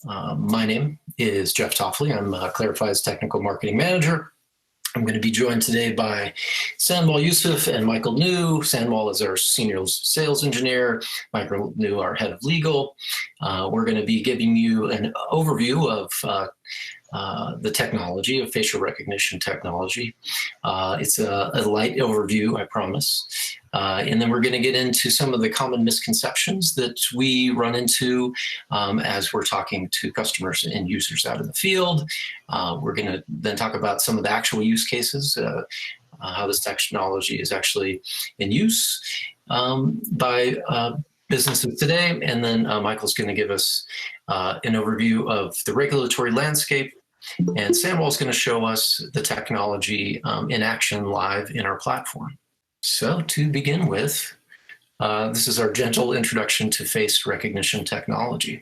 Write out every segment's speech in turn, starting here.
My name is Jeff Toffley. I'm Clarify's Technical Marketing Manager. I'm going to be joined today by Sanwal Yusuf and Michael New. Sanwal is our Senior Sales Engineer, Michael New, our Head of Legal. We're going to be giving you an overview of the technology, of facial recognition technology. It's a light overview, I promise. And then we're going to get into some of the common misconceptions that we run into as we're talking to customers and users out in the field. We're going to then talk about some of the actual use cases, how this technology is actually in use by businesses today. And then Michael's going to give us an overview of the regulatory landscape. And Sanwal's going to show us the technology in action live in our platform. So to begin with, this is our gentle introduction to face recognition technology.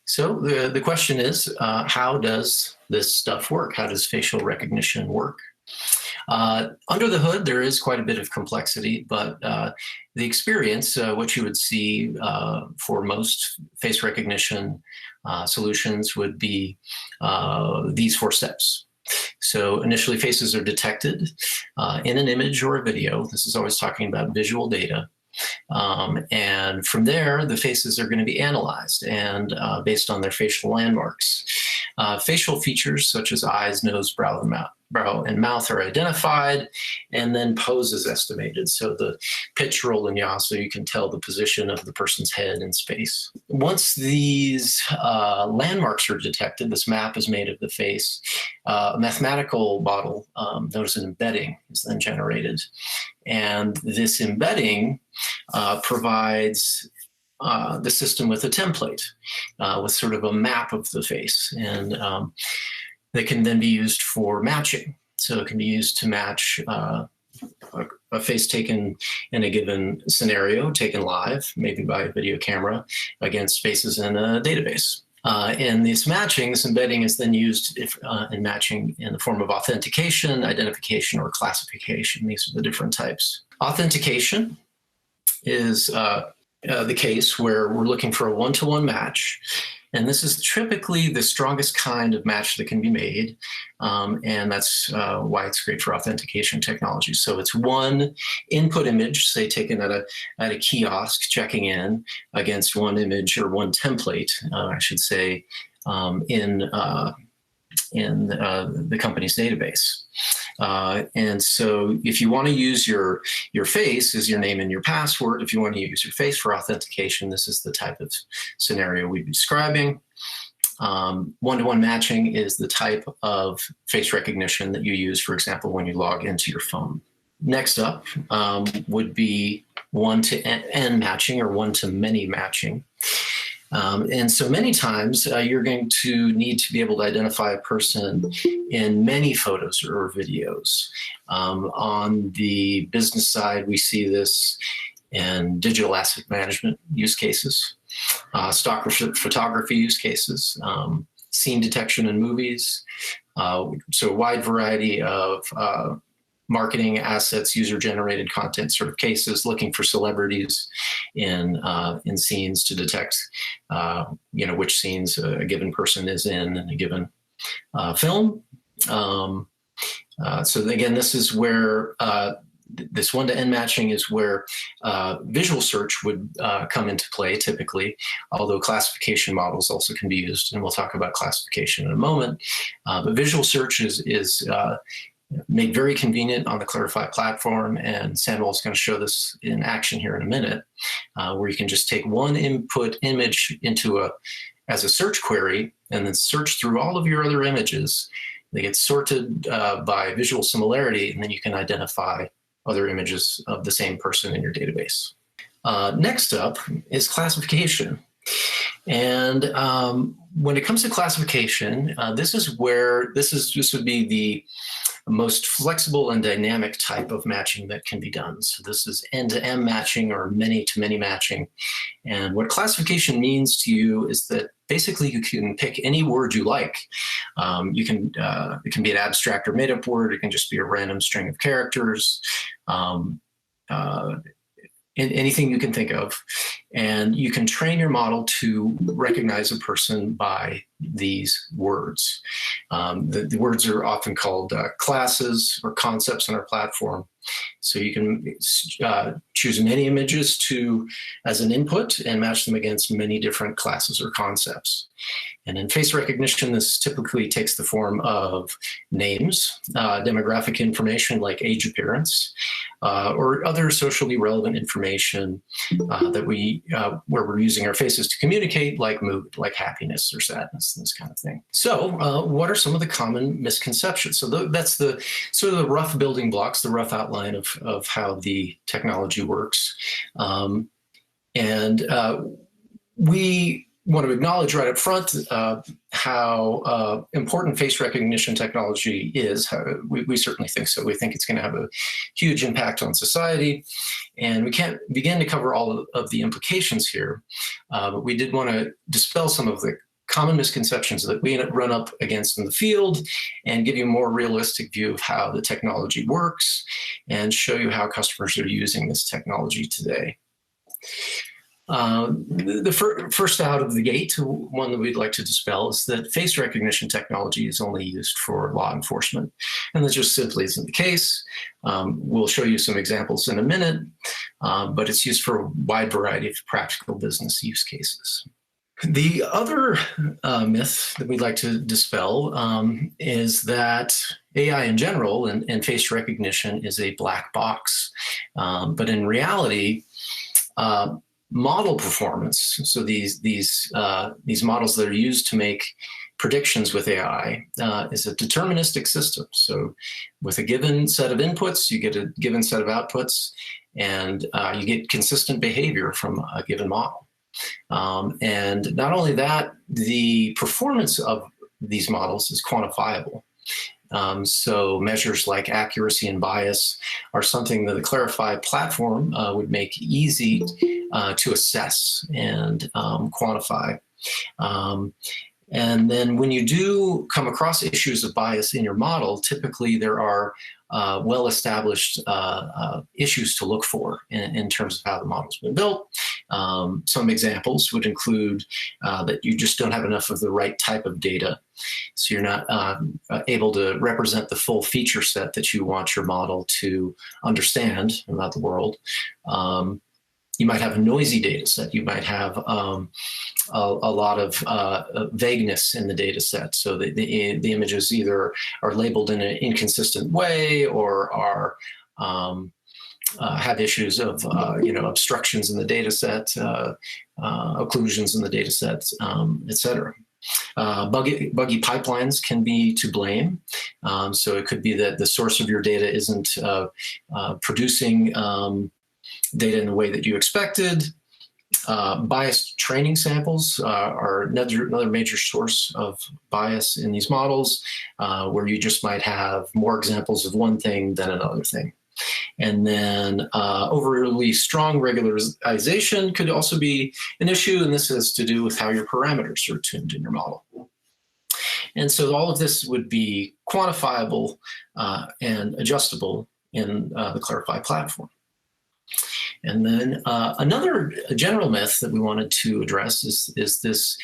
So the question is, how does this stuff work? How does facial recognition work? Under the hood, there is quite a bit of complexity, but the experience, what you would see for most face recognition solutions would be these 4 steps. So initially, faces are detected in an image or a video. This is always talking about visual data. And from there, the faces are going to be analyzed and based on their facial landmarks. Facial features such as eyes, nose, brow, and mouth are identified, and then pose is estimated. So the pitch, roll, and yaw, so you can tell the position of the person's head in space. Once these landmarks are detected, this map is made of the face. A mathematical model, known as an embedding, is then generated. And this embedding provides the system with a template, with sort of a map of the face. And that can then be used for matching. So it can be used to match a face taken in a given scenario, taken live, maybe by a video camera, against faces in a database. And this matching, this embedding is then used in matching in the form of authentication, identification, or classification. These are the different types. Authentication is the case where we're looking for a one-to-one match. And this is typically the strongest kind of match that can be made. And that's why it's great for authentication technology. So it's one input image, say taken at a kiosk, checking in, against one image or one template, I should say, in the company's database. And so if you want to use your face as your name and your password, if you want to use your face for authentication, this is the type of scenario we'd be describing. One-to-one matching is the type of face recognition that you use, for example, when you log into your phone. Next up would be one-to-N matching or one-to-many matching. And so many times you're going to need to be able to identify a person in many photos or videos. On the business side, we see this in digital asset management use cases, stock photography use cases, scene detection in movies. So a wide variety of marketing assets, user-generated content sort of cases, looking for celebrities in scenes to detect, which scenes a given person is in a given film. So again, this is where this one-to-N matching is where visual search would come into play typically, although classification models also can be used, and we'll talk about classification in a moment. But visual search is made very convenient on the Clarify platform, and Sanwal is going to show this in action here in a minute, where you can just take one input image as a search query and then search through all of your other images. They get sorted by visual similarity, and then you can identify other images of the same person in your database. Next up is classification. And when it comes to classification, this would be the most flexible and dynamic type of matching that can be done. So this is end-to-end matching or many-to-many matching. And what classification means to you is that basically you can pick any word you like. It can be an abstract or made-up word. It can just be a random string of characters. Anything you can think of. And you can train your model to recognize a person by these words. The words are often called classes or concepts on our platform. So you can choose many images as an input and match them against many different classes or concepts. And in face recognition, this typically takes the form of names, demographic information like age, appearance, or other socially relevant information that where we're using our faces to communicate, like mood, like happiness or sadness, this kind of thing. So what are some of the common misconceptions? So that's the sort of the rough building blocks, the rough outline of how the technology works. We want to acknowledge right up front how important face recognition technology is. We certainly think so. We think it's going to have a huge impact on society, and we can't begin to cover all of the implications here, but we did want to dispel some of the common misconceptions that we run up against in the field and give you a more realistic view of how the technology works and show you how customers are using this technology today. The first out of the gate, one that we'd like to dispel, is that face recognition technology is only used for law enforcement. And that just simply isn't the case. We'll show you some examples in a minute, but it's used for a wide variety of practical business use cases. The other myth that we'd like to dispel is that AI in general and face recognition is a black box. But in reality, model performance, so these models that are used to make predictions with AI, is a deterministic system. So with a given set of inputs, you get a given set of outputs, and you get consistent behavior from a given model. And not only that, the performance of these models is quantifiable. So measures like accuracy and bias are something that the Clarify platform would make easy to assess and quantify. And then when you do come across issues of bias in your model, typically there are well-established issues to look for in terms of how the model's been built. Some examples would include that you just don't have enough of the right type of data. So you're not able to represent the full feature set that you want your model to understand about the world. You might have a noisy data set. You might have a lot of vagueness in the data set. So the images either are labeled in an inconsistent way or are have issues of obstructions in the data set, occlusions in the data set, et cetera. Buggy pipelines can be to blame. So it could be that the source of your data isn't producing data in the way that you expected. Biased training samples are another major source of bias in these models, where you just might have more examples of one thing than another thing. And then overly strong regularization could also be an issue, and this has to do with how your parameters are tuned in your model. And so all of this would be quantifiable and adjustable in the Clarify platform. And then another general myth that we wanted to address is this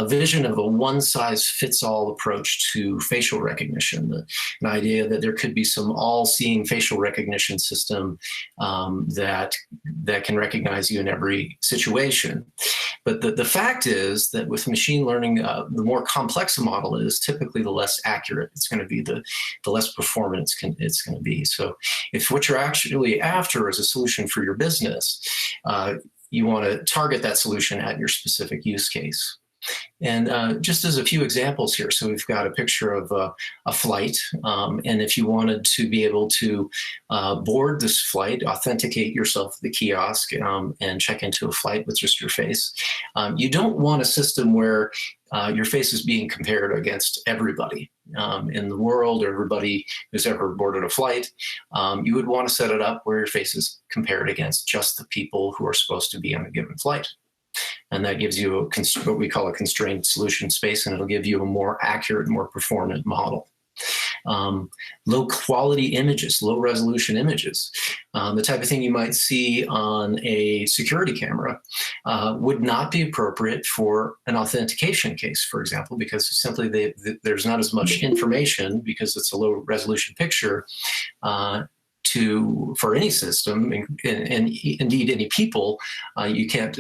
vision of a one-size-fits-all approach to facial recognition, an idea that there could be some all-seeing facial recognition system that can recognize you in every situation. But the fact is that with machine learning, the more complex a model is, typically the less accurate it's going to be, the less performant it's going to be. So if what you're actually after is a solution for your business, you want to target that solution at your specific use case. And just as a few examples here, so we've got a picture of a flight, and if you wanted to be able to board this flight, authenticate yourself at the kiosk, and check into a flight with just your face, you don't want a system where your face is being compared against everybody in the world, or everybody who's ever boarded a flight. You would want to set it up where your face is compared against just the people who are supposed to be on a given flight. And that gives you what we call a constrained solution space, and it'll give you a more accurate, more performant model. low quality images, low resolution images. The type of thing you might see on a security camera would not be appropriate for an authentication case, for example, because simply there's not as much information because it's a low resolution picture for any system, and indeed any people. You can't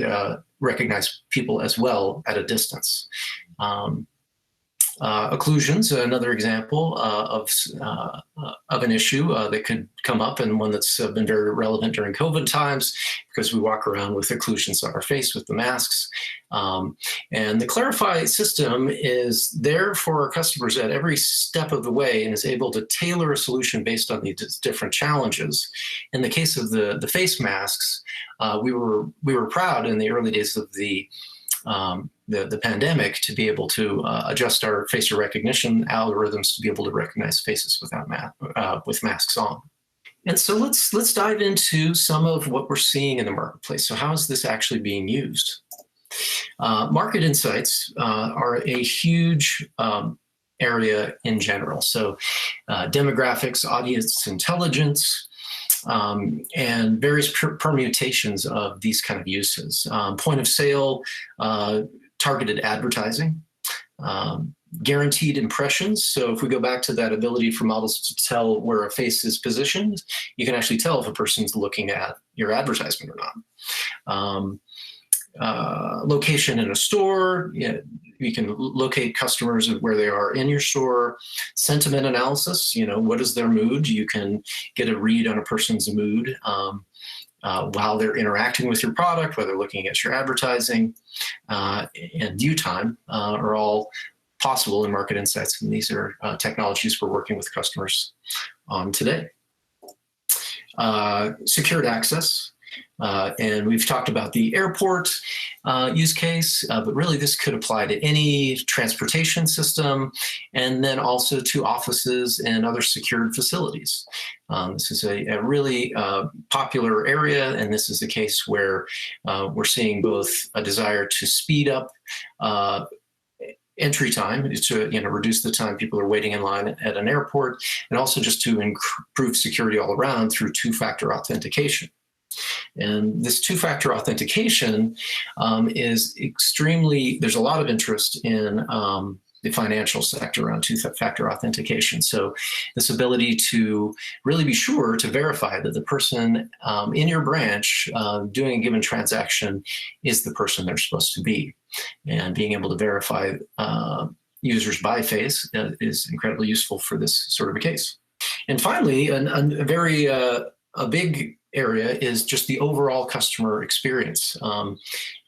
recognize people as well at a distance. Occlusions, another example of an issue that could come up, and one that's been very relevant during COVID times, because we walk around with occlusions on our face with the masks. And the Clarify system is there for our customers at every step of the way and is able to tailor a solution based on the different challenges. In the case of the face masks, we were proud in the early days of the pandemic to be able to adjust our facial recognition algorithms to be able to recognize faces with masks on. And so let's dive into some of what we're seeing in the marketplace. So how is this actually being used? Market insights are a huge area in general. So demographics, audience intelligence, and various permutations of these kind of uses. Point of sale, targeted advertising, guaranteed impressions. So if we go back to that ability for models to tell where a face is positioned, you can actually tell if a person's looking at your advertisement or not. Location in a store, you can locate customers where they are in your store. Sentiment analysis, what is their mood? You can get a read on a person's mood while they're interacting with your product, whether looking at your advertising, and view time are all possible in market insights. And these are technologies we're working with customers on today. Secured access. And we've talked about the airport use case, but really this could apply to any transportation system, and then also to offices and other secured facilities. This is a really popular area, and this is a case where we're seeing both a desire to speed up entry time, to reduce the time people are waiting in line at an airport, and also just to improve security all around through two-factor authentication. And this two-factor authentication is there's a lot of interest in the financial sector around two-factor authentication. So this ability to really be sure to verify that the person in your branch doing a given transaction is the person they're supposed to be. And being able to verify users by face is incredibly useful for this sort of a case. And finally, a big area is just the overall customer experience.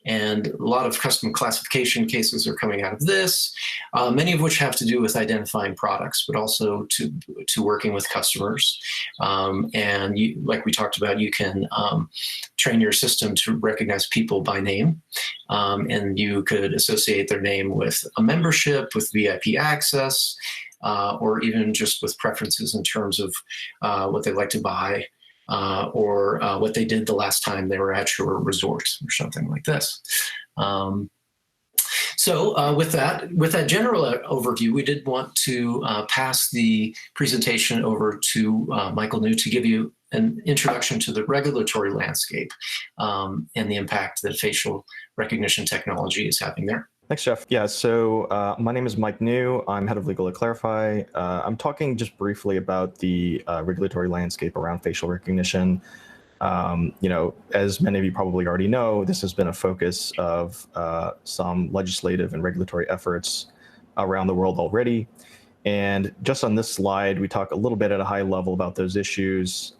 And a lot of custom classification cases are coming out of this, many of which have to do with identifying products, but also to working with customers. And like we talked about, you can train your system to recognize people by name. And you could associate their name with a membership, with VIP access, or even just with preferences in terms of what they like to buy. Or what they did the last time they were at your resort or something like this. So with that general overview, we did want to pass the presentation over to Michael New to give you an introduction to the regulatory landscape and the impact that facial recognition technology is having there. Thanks, Jeff. Yeah, so my name is Mike New. I'm head of legal at Clarify. I'm talking just briefly about the regulatory landscape around facial recognition. As many of you probably already know, this has been a focus of some legislative and regulatory efforts around the world already. And just on this slide, we talk a little bit at a high level about those issues.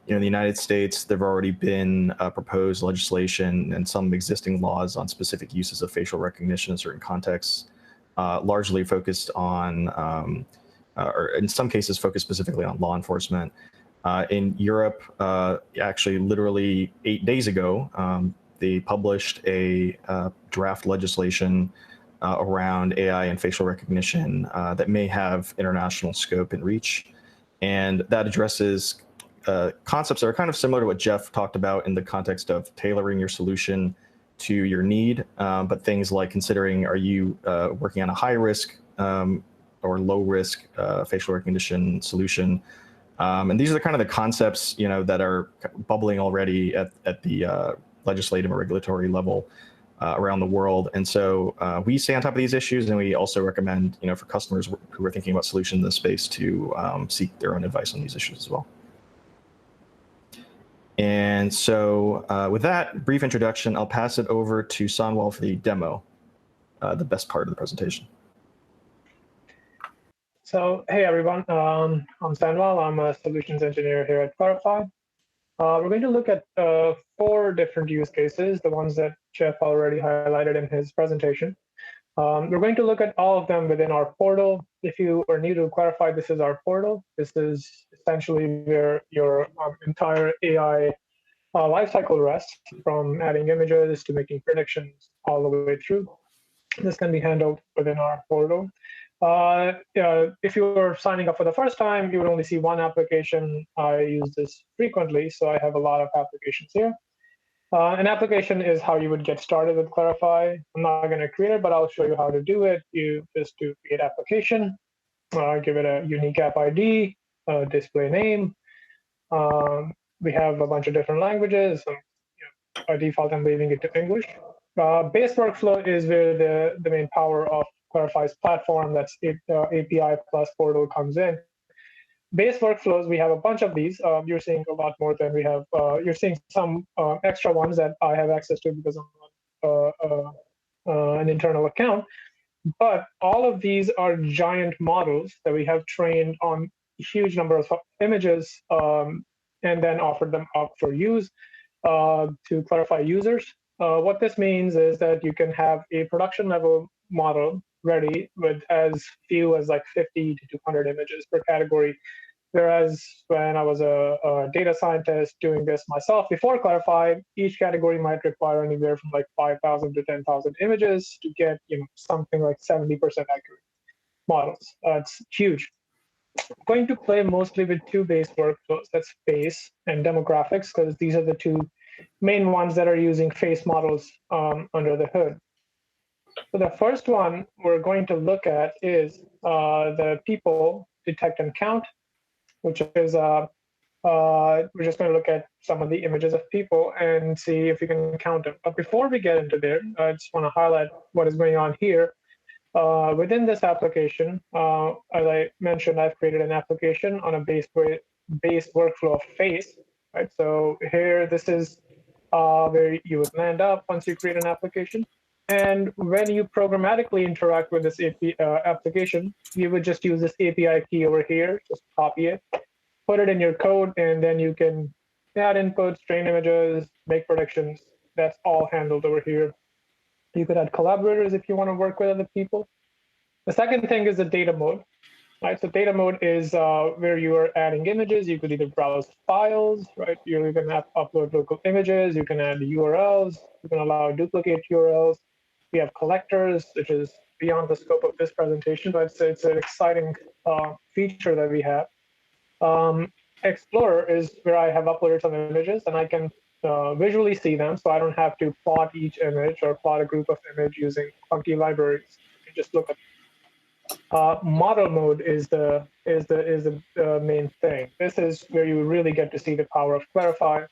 In the United States, there have already been proposed legislation and some existing laws on specific uses of facial recognition in certain contexts, largely focused on, or in some cases, focused specifically on law enforcement. In Europe, actually, literally 8 days ago, they published a draft legislation around AI and facial recognition that may have international scope and reach. And that addresses concepts that are kind of similar to what Jeff talked about in the context of tailoring your solution to your need, but things like considering, are you working on a high risk or low risk facial recognition solution. And these are the kind of the concepts, that are bubbling already at the legislative or regulatory level around the world. And so we stay on top of these issues, and we also recommend, for customers who are thinking about solutions in this space to seek their own advice on these issues as well. And so with that brief introduction, I'll pass it over to Sanwal for the demo, the best part of the presentation. So, hey everyone, I'm Sanwal. I'm a solutions engineer here at Clarify. We're going to look at 4 different use cases, the ones that Jeff already highlighted in his presentation. We're going to look at all of them within our portal. If you are new to Clarify, this is our portal. This is essentially where your entire AI lifecycle rests, from adding images to making predictions all the way through. This can be handled within our portal. If you are signing up for the first time, you would only see one application. I use this frequently, so I have a lot of applications here. An application is how you would get started with Clarify. I'm not going to create it, but I'll show you how to do it. You just do create application, give it a unique app ID, display name. We have a bunch of different languages. By default, I'm leaving it to English. Base workflow is where the main power of Clarify's platform, that's API plus portal, comes in. Base workflows, we have a bunch of these. You're seeing a lot more than we have. You're seeing some extra ones that I have access to because I'm an internal account. But all of these are giant models that we have trained on huge numbers of images and then offered them up for use to Clarify users. What this means is that you can have a production level model ready with as few as like 50 to 200 images per category. Whereas when I was a data scientist doing this myself before Clarify, each category might require anywhere from like 5,000 to 10,000 images to get something like 70% accurate models. It's huge. I'm going to play mostly with 2 base workflows, that's face and demographics, because these are the 2 main ones that are using face models under the hood. So the first one we're going to look at is the people detect and count, which is we're just going to look at some of the images of people and see if we can count them. But before we get into there, I just want to highlight what is going on here. Within this application, as I mentioned, I've created an application on a base workflow of face. Right? So here, this is where you would land up once you create an application. And when you programmatically interact with this application, you would just use this API key over here, just copy it, put it in your code, and then you can add inputs, train images, make predictions. That's all handled over here. You could add collaborators if you want to work with other people. The second thing is the data mode. Right, so data mode is where you are adding images. You could either browse files, right? You can upload local images. You can add URLs. You can allow duplicate URLs. We have collectors, which is beyond the scope of this presentation, but it's an exciting feature that we have. Explorer is where I have uploaded some images, and I can visually see them, so I don't have to plot each image or plot a group of images using funky libraries. You can just look at model mode is the main thing. This is where you really get to see the power of Clarify.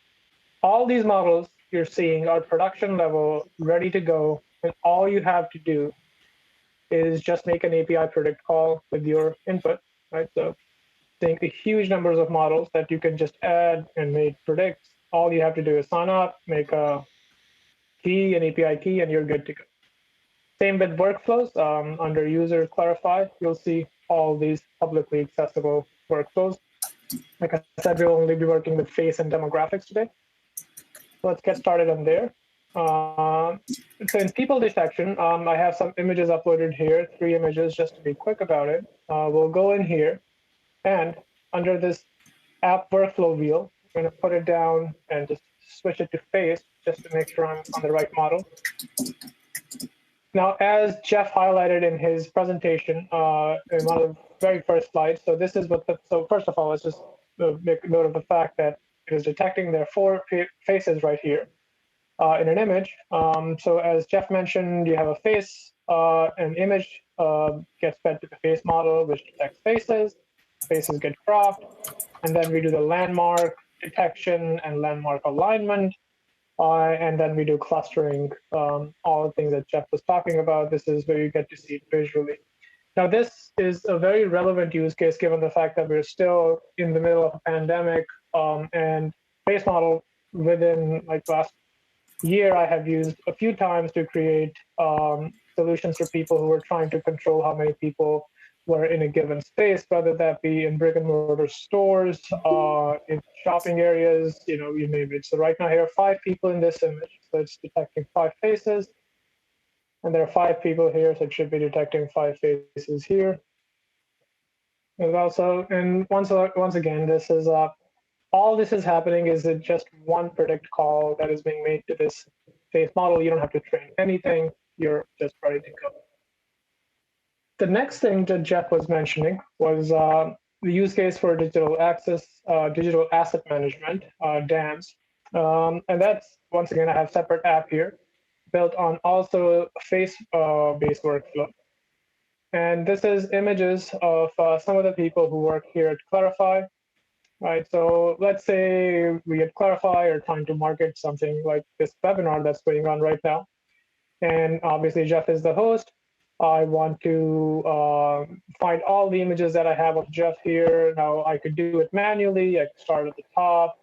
All these models you're seeing are production level, ready to go, and all you have to do is just make an API predict call with your input, right? So seeing the huge numbers of models that you can just add and make predicts. All you have to do is sign up, make a key, an API key, and you're good to go. Same with workflows. Under user Clarify, you'll see all these publicly accessible workflows. Like I said, we'll only be working with face and demographics today. So let's get started on there. So in people detection, I have some images uploaded here, 3 images just to be quick about it. We'll go in here, and under this app workflow wheel, I'm going to put it down and just switch it to face just to make sure I'm on the right model. Now, as Jeff highlighted in his presentation, in one of the very first slides, so this is what so first of all, let's just make note of the fact that it is detecting their 4 faces right here. in an image. So as Jeff mentioned, you have a face, an image gets fed to the face model, which detects faces. Faces get cropped, and then we do the landmark detection and landmark alignment. And then we do clustering, all the things that Jeff was talking about. This is where you get to see it visually. Now, this is a very relevant use case given the fact that we're still in the middle of a pandemic, and face model within like last year I have used a few times to create solutions for people who were trying to control how many people were in a given space, whether that be in brick and mortar stores, in shopping areas, you name it. So right now here are 5 people in this image. So it's detecting 5 faces. And there are 5 people here, so it should be detecting 5 faces here. And also, and once again, this is all this is happening is it just one predict call that is being made to this face model. You don't have to train anything. You're just ready to go. The next thing that Jeff was mentioning was the use case for digital asset management, DAMs. And that's, once again, I have separate app here built on also face-based workflow. And this is images of some of the people who work here at Clarify. Right, so let's say we at Clarify are trying to market something like this webinar that's going on right now. And obviously Jeff is the host. I want to find all the images that I have of Jeff here. Now I could do it manually. I could start at the top,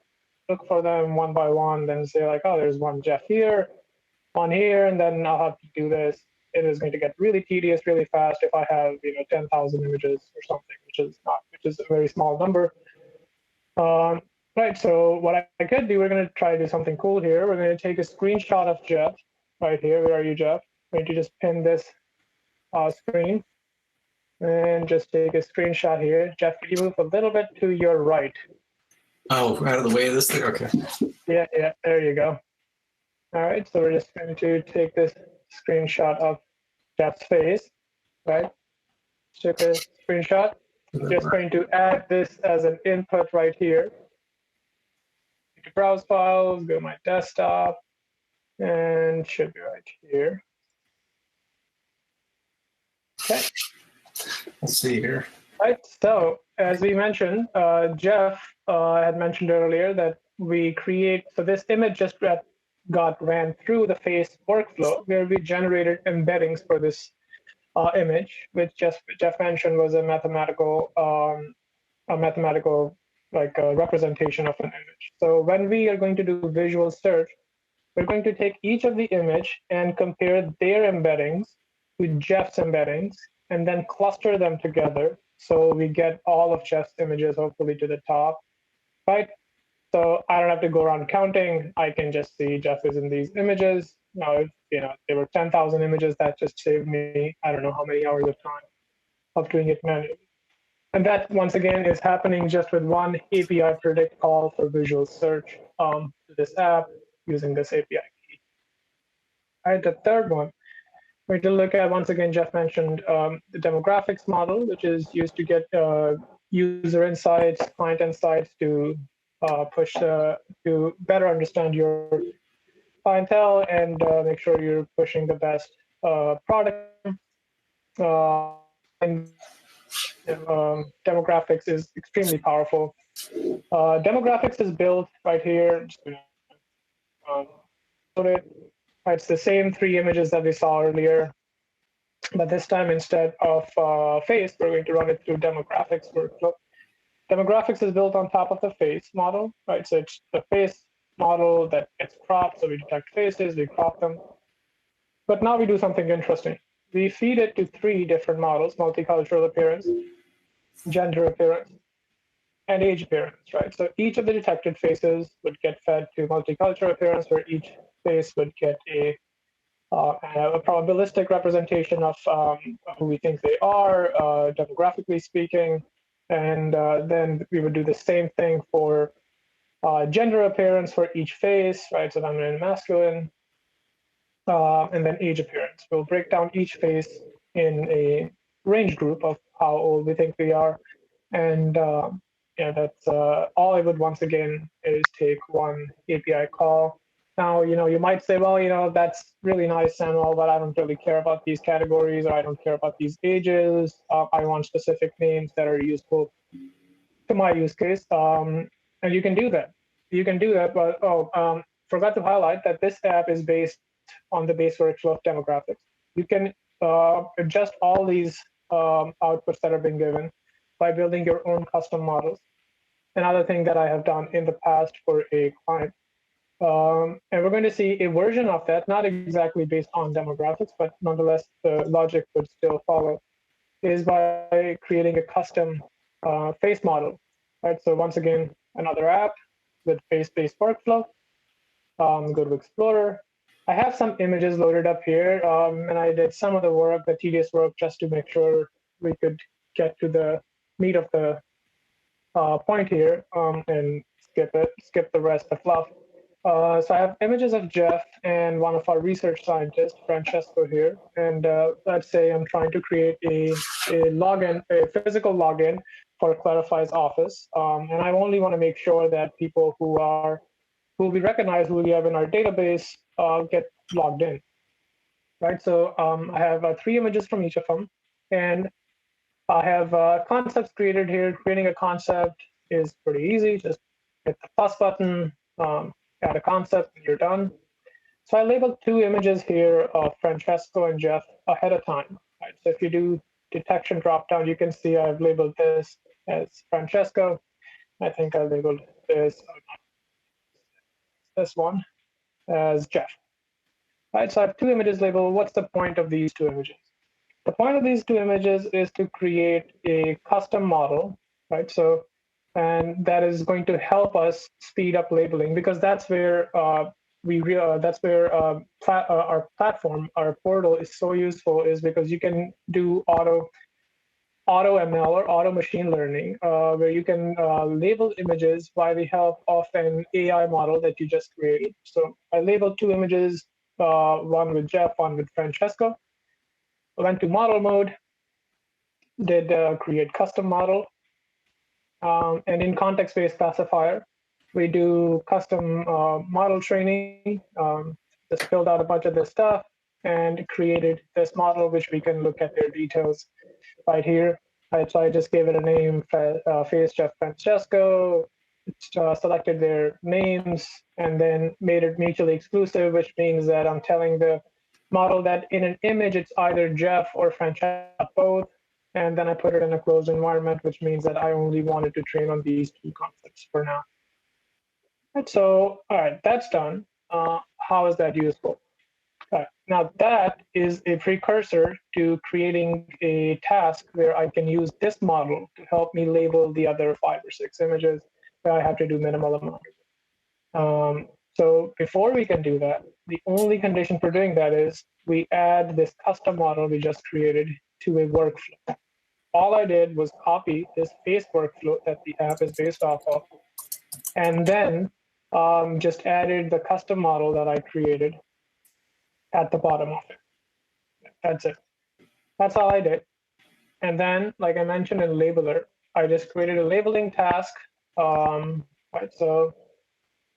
look for them one by one, then say like, oh, there's one Jeff here, one here, and then I'll have to do this. It is going to get really tedious, really fast if I have 10,000 images or something, which is a very small number. Right, so what I could do, we're going to try to do something cool here. We're going to take a screenshot of Jeff right here. Where are you, Jeff? I'm going to just pin this screen and just take a screenshot here. Jeff, can you move a little bit to your right? Oh, out of the way of this thing? Okay. Yeah, there you go. All right, so we're just going to take this screenshot of Jeff's face, right? Took a screenshot. Just going to add this as an input right here. To browse files, go to my desktop, and should be right here. Okay. Let's see here. Right. So as we mentioned, Jeff had mentioned earlier that we create. So this image just got ran through the face workflow where we generated embeddings for this image, which Jeff mentioned was a mathematical like a representation of an image. So when we are going to do visual search, we're going to take each of the image and compare their embeddings to Jeff's embeddings and then cluster them together. So we get all of Jeff's images hopefully to the top, right? So I don't have to go around counting. I can just see Jeff is in these images. Now, if there were 10,000 images, that just saved me, I don't know how many hours of time of doing it manually. And that, once again, is happening just with one API predict call for visual search to this app using this API key. All right, the third one, we're going to look at, once again, Jeff mentioned the demographics model, which is used to get user insights, client insights to push to better understand your clientele and make sure you're pushing the best product. And demographics is extremely powerful. Demographics is built right here. It's the same 3 images that we saw earlier, but this time instead of face, we're going to run it through demographics workflow. Demographics is built on top of the face model, right? So it's the face model that gets cropped. So we detect faces, we crop them. But now we do something interesting. We feed it to 3 different models: multicultural appearance, gender appearance, and age appearance, right? So each of the detected faces would get fed to multicultural appearance, where each face would get a probabilistic representation of who we think they are, demographically speaking. And then we would do the same thing for gender appearance for each face, right? So feminine and masculine. And then age appearance. We'll break down each face in a range group of how old we think they are. And that's all I would once again is take one API call Now, you might say, well, that's really nice and all, but I don't really care about these categories, or I don't care about these ages. I want specific names that are useful to my use case. And you can do that. You can do that, but forgot to highlight that this app is based on the base workflow of demographics. You can adjust all these outputs that are being given by building your own custom models. Another thing that I have done in the past for a client. And we're going to see a version of that, not exactly based on demographics, but nonetheless, the logic would still follow, is by creating a custom face model. Right. So once again, another app with face-based workflow. Go to Explorer. I have some images loaded up here, and I did some of the work, the tedious work, just to make sure we could get to the meat of the point here, and skip the rest, the fluff. So I have images of Jeff and one of our research scientists, Francesco, here. And let's say I'm trying to create a login, a physical login for Clarify's office. And I only want to make sure that people who we recognize, who we have in our database, get logged in. Right. So I have 3 images from each of them. And I have concepts created here. Creating a concept is pretty easy. Just hit the plus button, add a concept, and you're done. So I labeled 2 images here of Francesco and Jeff ahead of time. Right? So if you do detection dropdown, you can see I've labeled this as Francesco. I think I labeled this one as Jeff. Right? So I have 2 images labeled. What's the point of these 2 images? The point of these 2 images is to create a custom model, right? So, and that is going to help us speed up labeling, because that's where our platform, our portal is so useful, is because you can do auto ML or auto machine learning, where you can label images by the help of an AI model that you just created. So I labeled 2 images, one with Jeff, one with Francesco. Went to model mode, did create custom model, and in context-based classifier, we do custom model training, just filled out a bunch of this stuff and created this model, which we can look at their details right here. Right, so I just gave it a name, Face Jeff Francesco, selected their names, and then made it mutually exclusive, which means that I'm telling the model that in an image, it's either Jeff or Francesco, both. And then I put it in a closed environment, which means that I only wanted to train on these 2 concepts for now. And so, all right, that's done. How is that useful? All right, now that is a precursor to creating a task where I can use this model to help me label the other 5 or 6 images that I have to do minimal amount. So before we can do that, the only condition for doing that is we add this custom model we just created to a workflow. All I did was copy this base workflow that the app is based off of, and then just added the custom model that I created at the bottom of it. That's it. That's all I did. And then, like I mentioned in labeler, I just created a labeling task. Right, so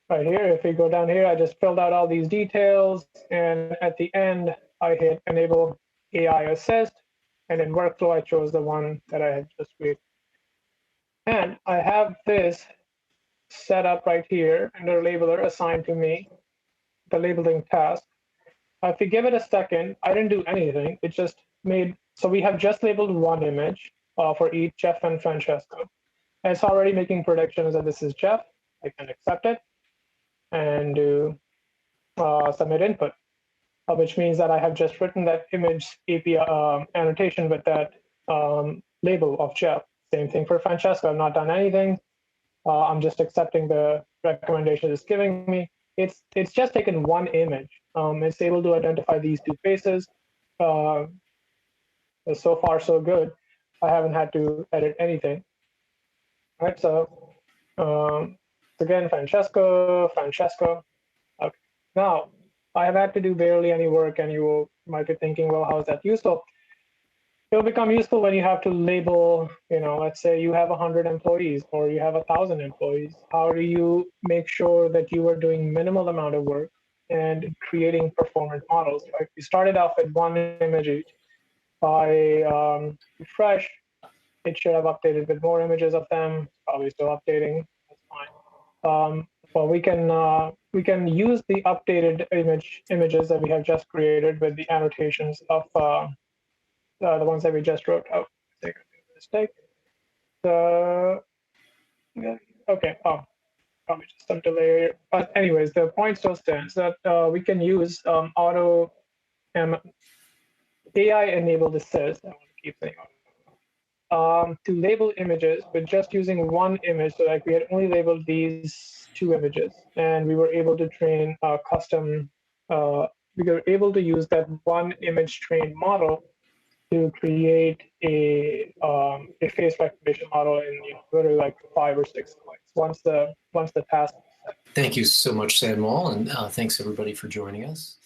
right here, if we go down here, I just filled out all these details, and at the end, I hit enable AI assist, and in workflow, I chose the one that I had just created. And I have this set up right here under labeler assigned to me, the labeling task. If you give it a second, I didn't do anything. It just made, so we have just labeled 1 image for each Jeff and Francesco. And it's already making predictions that this is Jeff. I can accept it and do submit input, which means that I have just written that image API annotation with that label of Jeff. Same thing for Francesco. I've not done anything. I'm just accepting the recommendation it's giving me. It's just taken 1 image. It's able to identify these 2 faces. So far, so good. I haven't had to edit anything. All right, so again, Francesco. Okay. Now, I have had to do barely any work, and you might be thinking, well, how is that useful? It'll become useful when you have to label, let's say you have 100 employees or you have 1,000 employees. How do you make sure that you are doing minimal amount of work and creating performant models. Right? We started off with one image each. By refresh, it should have updated with more images of them. Probably still updating. That's fine. Well, we can use the updated images that we have just created with the annotations of the ones that we just wrote out. Mistake. Okay. Oh, probably just some delay. But anyways, the point still stands that we can use auto AI-enabled assist. I want to keep saying to label images with just using one image. So like we had only labeled these two images, and we were able to train a custom. We were able to use that one image trained model to create a face recognition model in literally like 5 or 6 clicks once the task. Thank you so much, Sanmal, and thanks everybody for joining us.